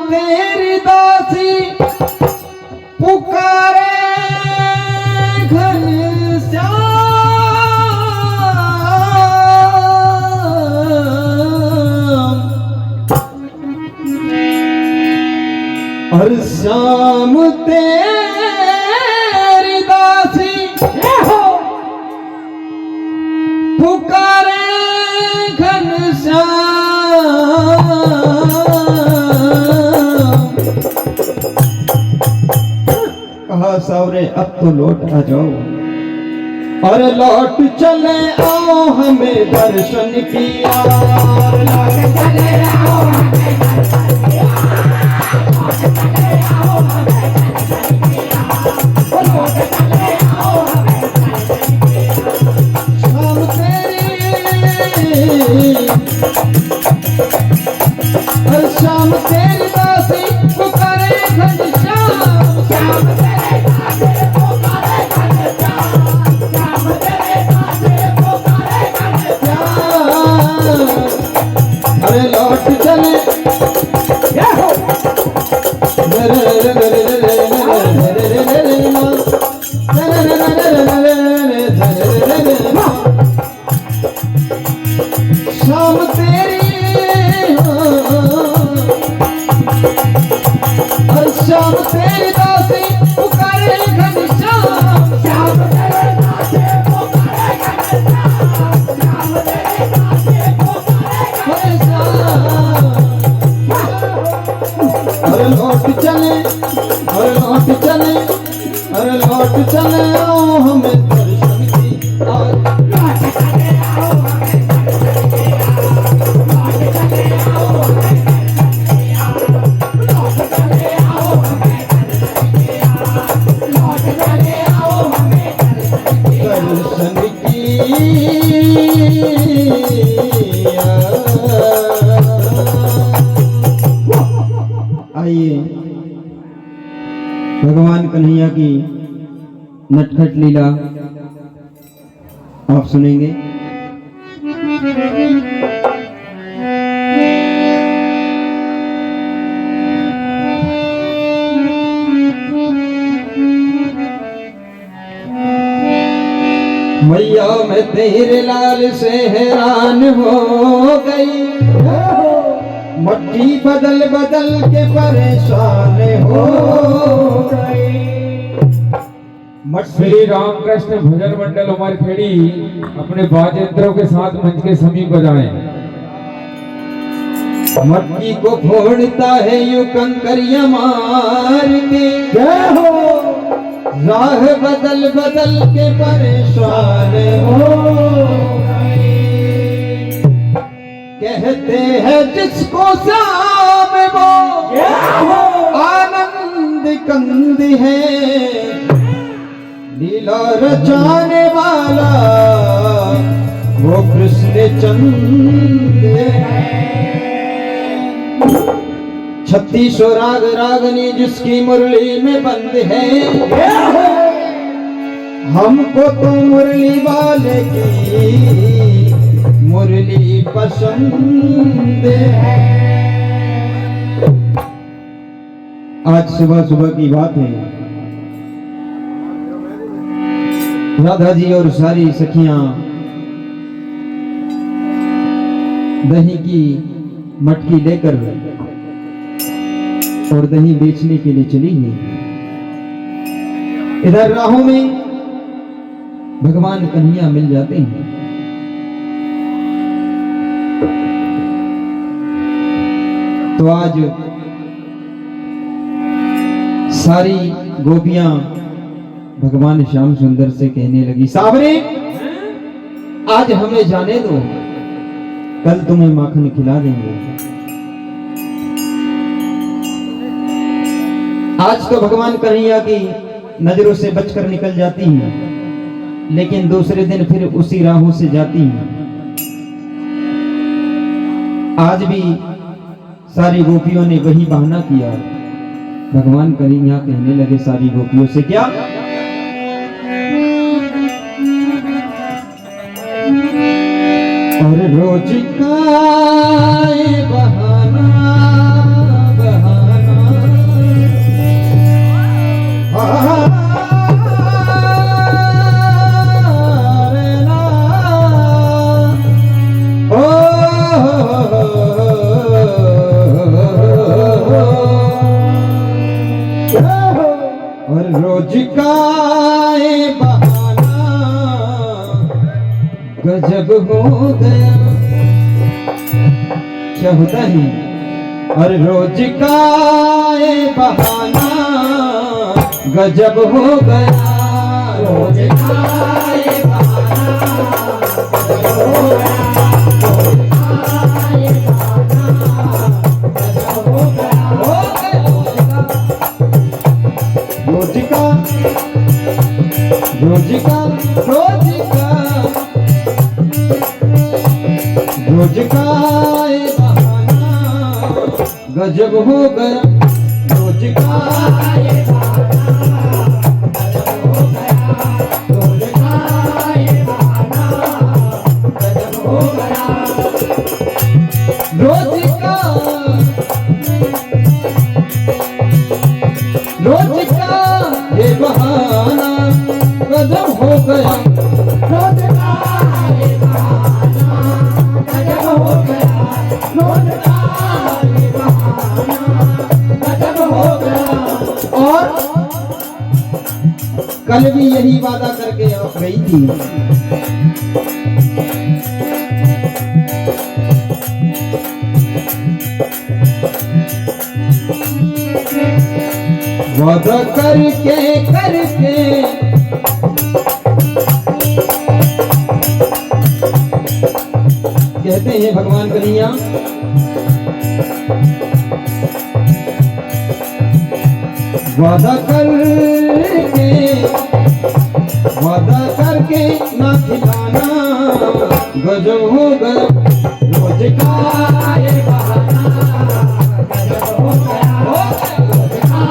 तेरी दासी पुकारे घनश्याम और श्याम तेरी दासी पुकारे घनश्याम। कहा सावरे अब तो लौट आ जाओ और लौट चले आओ हमें दर्शन किया। लौट चले आओ हमें दर्शन किया। लौट चले आओ हमें दर्शन किया। लौट चले आओ हमें दर्शन किया। शाम तेरी हर शाम तेरी दासी पुकारे घनश्याम। शाम तेरी दासी पुकारे घनश्याम। शाम तेरी दासी पुकारे घनश्याम। अरे लौट चले शाम तेरी हर शाम तेरी दासी पुकारे घनश्याम। शाम तेरी दासी पुकारे घनश्याम। शाम तेरी दासी पुकारे घनश्याम। अरे लौट चले अरे लौट चले अरे लौट चले आओ हमें दर्शन की। लौट चले आओ हमें दर्शन किया। लौट चले आओ हमें दर्शन किया। लौट चले आओ हमें दर्शन किया। लौट चले आओ हमें दर्शन किया। दर्शन किया। आइए भगवान कन्हैया की नटखट लीला आप सुनेंगे। मैया मैं तेरे लाल से हैरान हो गई। मट्टी बदल बदल के परेशान हो गई। श्री रामकृष्ण भजन मंडल उमरखेड़ी अपने वाद्ययंत्रों के साथ मंच के समीप बजाएं। मट्टी को फोड़ता है यू कंकरिया मार के। जय हो राह बदल बदल के परेशान हो गए। कहते हैं जिसको श्याम वो आनंद कंद है। लीला रचाने वाला वो कृष्ण चंद है। 36 राग रागनी जिसकी मुरली में बंद है। हमको तो मुरली वाले की मुरली पसंद है। आज सुबह सुबह की बात है। राधा जी और सारी सखियां दही की मटकी लेकर और दही बेचने के लिए चली है। इधर राहों में भगवान कन्हैया मिल जाते हैं। तो आज सारी गोपियां भगवान श्याम सुंदर से कहने लगी, सावरे आज हमें जाने दो, कल तुम्हें माखन खिला देंगे। आज तो भगवान कन्हैया की नजरों से बचकर निकल जाती हैं, लेकिन दूसरे दिन फिर उसी राहों से जाती हैं। आज भी सारी गोपियों ने वही बहाना किया। भगवान कन्हैया कहने लगे सारी गोपियों से, क्या रोज का ये बहाना बहाना रे ना और रोज का ये बहाना गजब हो गया। क्या होता है? और रोज का ये बहाना गजब हो गया। रोज का ये बहाना गजब हो गया। रोज का रोज का रोज का रोज का ये बहाना गजब हो गया। रोज का ये बहाना गजब हो गया। रोज का ये बहाना गजब हो गया। रोज का ये बहाना गजब हो गया। रोज का ये बहाना गजब हो गया। रोज का ये बहाना गजब हो गया। और कल भी यही वादा करके आप गई थी। वादा करके करके कहते हैं भगवान कन्हैया, वादा करके ना खिलाना गजब हो गया। रोज का ये बहाना गजब हो गया। रोज का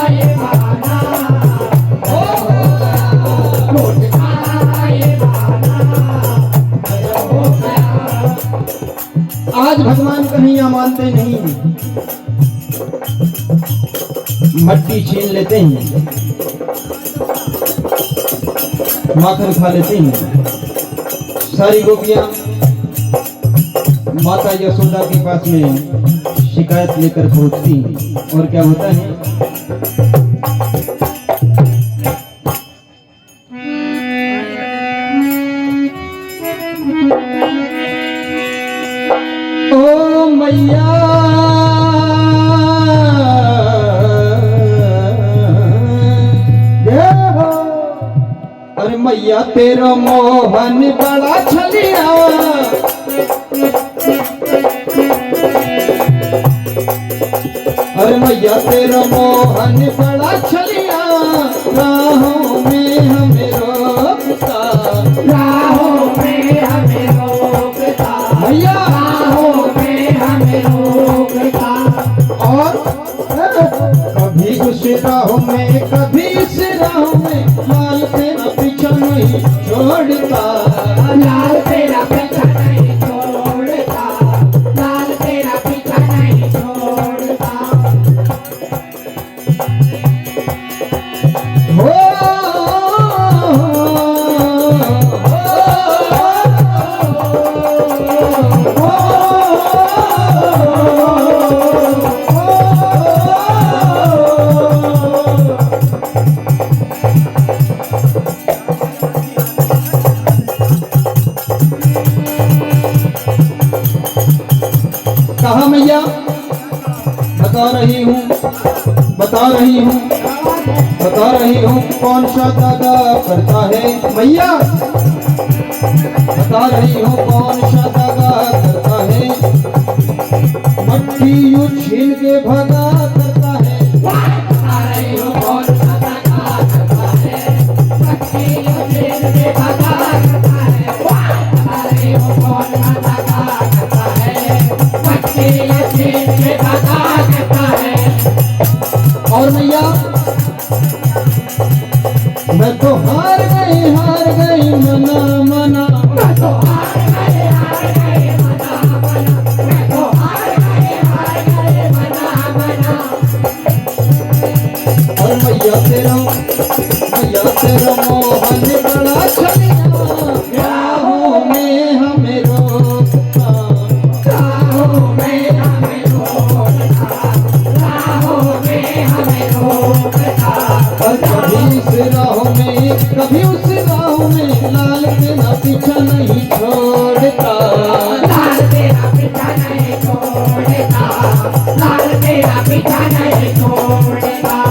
ये बहाना गजब हो गया। रोज का ये बहाना गजब हो गया। आज भगवान कन्हैया मानते नहीं, मट्टी छीन लेते हैं, माखन खा लेते हैं। सारी गोपियां माता यशोदा के पास में शिकायत लेकर पहुंचती हैं। और क्या होता है? ओ मैया अरे मैया तेरा मोहन बड़ा छलिया। अरे मैया तेरा मोहन बड़ा छलिया। राहों में हमें रोकता, राहों में हमें रोकता, मैया राहों में हमें रोकता। और कभी उस राहों में कभी इस राहों में लाल तेरा पीछा नहीं छोड़ता। लाल तेरा पीछा नहीं छोड़ता। लाल तेरा पीछा नहीं छोड़ता। हो कहा मैया? बता रही हूँ बता रही हूँ बता रही हूँ कौन सा दादा करता है। मैया बता रही हूँ कौन सा दादा करता है। मट्टी यूं छीन के भगा करता है। बता रही हूँ कौन सा दादा करता है। मट्टी यूं छीन के भगा करता है। बता रही हूँ कौन सा दादा करता है। मट्टी यूं छीन के भगा करता है। और मैया मैं तो हार गई मना मना। मैं तो हार गई तेरा मोहन बड़ा छलिया राहों में हमें रोकता राहों में हमें रोकता, राहों में हमें रोकता। और कभी इस राहों में कभी उस राहों में लाल तेरा पीछा नहीं छोड़ता, लाल तेरा पीछा नहीं छोड़ता, लाल तेरा पीछा नहीं छोड़ता।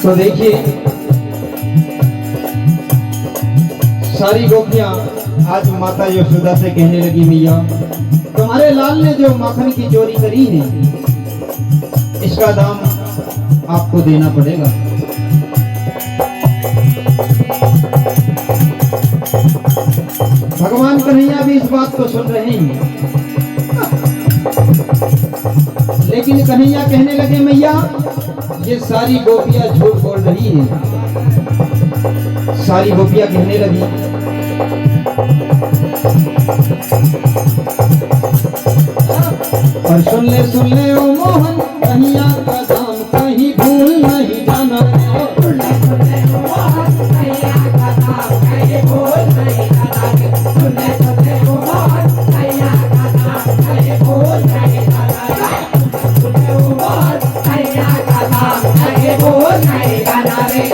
तो देखिए सारी गोपियां आज माता यशोदा से कहने लगी मैया तुम्हारे लाल ने जो माखन की चोरी करी है इसका दाम आपको देना पड़ेगा। भगवान कन्हैया भी इस बात को सुन रहे हैं, लेकिन कन्हैया कहने लगे मैया ये सारी गोपियां झूठ बोल रही है। सारी गोपियां कहने लगी और सुन ले ओ मोहन कन्हैया का दाम कहीं भूल नहीं जाना। सुन ले ओ मोहन कन्हैया का दाम कहीं भूल नहीं जाना। सुन ले ओ मोहन कन्हैया का दाम कहीं भूल नहीं जाना। सुन ले ओ मोहन कन्हैया का दाम कहीं भूल नहीं जाना रे।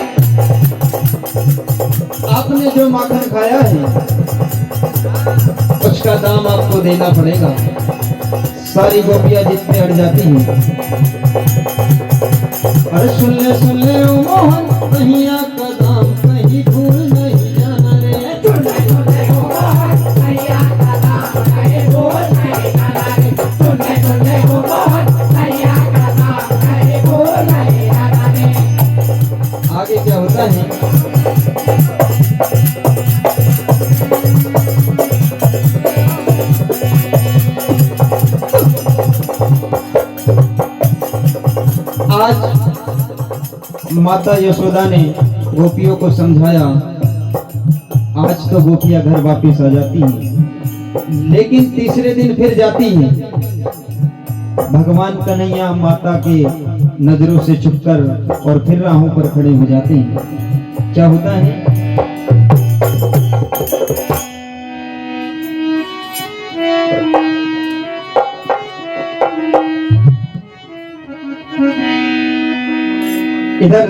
आपने जो माखन खाया है उसका दाम आपको देना पड़ेगा। सारी गोपियां जिद में अड़ जाती हैं। अरे सुन ले ओ मोहन कन्हैया का दाम कहीं भूल नहीं जाना रे। सुन ले ओ मोहन कन्हैया का दाम कहीं भूल नहीं जाना रे। सुन ले ओ मोहन कन्हैया का दाम कहीं भूल नहीं जाना रे। आगे क्या होता है आज माता यशोदा ने गोपियों को समझाया। आज तो गोपियां घर वापस आ जाती हैं, लेकिन तीसरे दिन फिर जाती हैं। भगवान कन्हैया माता के नजरों से छुपकर और फिर राहों पर खड़े हो जाते हैं। क्या होता है इधर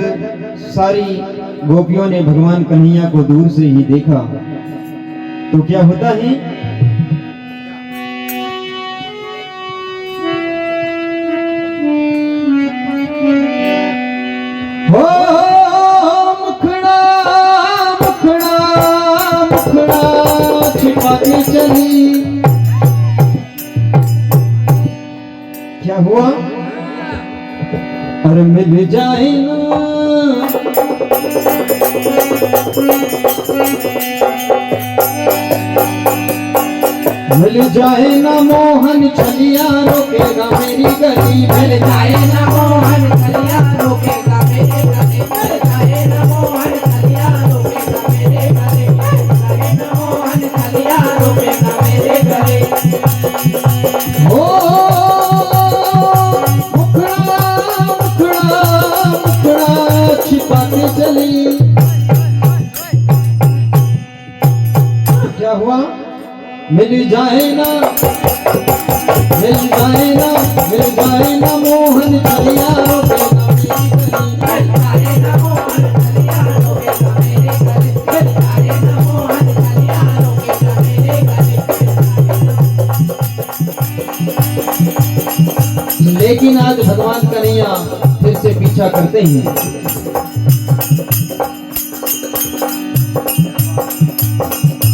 सारी गोपियों ने भगवान कन्हैया को दूर से ही देखा तो क्या होता है हो मुखड़ा मुखड़ा मुखड़ा छिपाती चली। क्या हुआ और मिल जाए ना मिल जाए ना मोहन छलिया रोकेगा मेरी गली। मिल जाए ना मोहन कन्हैया रोकेगा मेरे गले। मिल जाए ना मोहन कन्हैया रोकेगा मेरे गले। मिल जाए ना मोहन कन्हैया रोकेगा मेरे गले। हो मुखड़ा मुखड़ा मुखड़ा छिपाती चली। क्या हुआ मिल जाए ना मिल जाए ना मिल जाए ना मोहन छलिया रोकेगा मेरी गली। मिल जाए ना मोहन कन्हैया रोकेगा मेरे गले। मिल जाए ना मोहन कन्हैया रोकेगा मेरे गले। लेकिन आज भगवान कन्हैया फिर से पीछा करते हैं।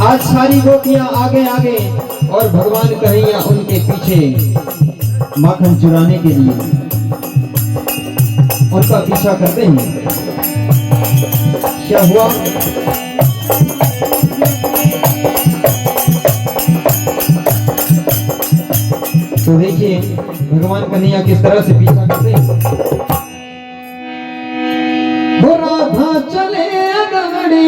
आज सारी गोपियां आगे आगे और भगवान कन्हैया उनके पीछे माखन चुराने के लिए उनका पीछा करते हैं। क्या हुआ तो देखिए भगवान कन्हैया किस तरह से पीछा करते हैं। हो राधा चले अगड़ी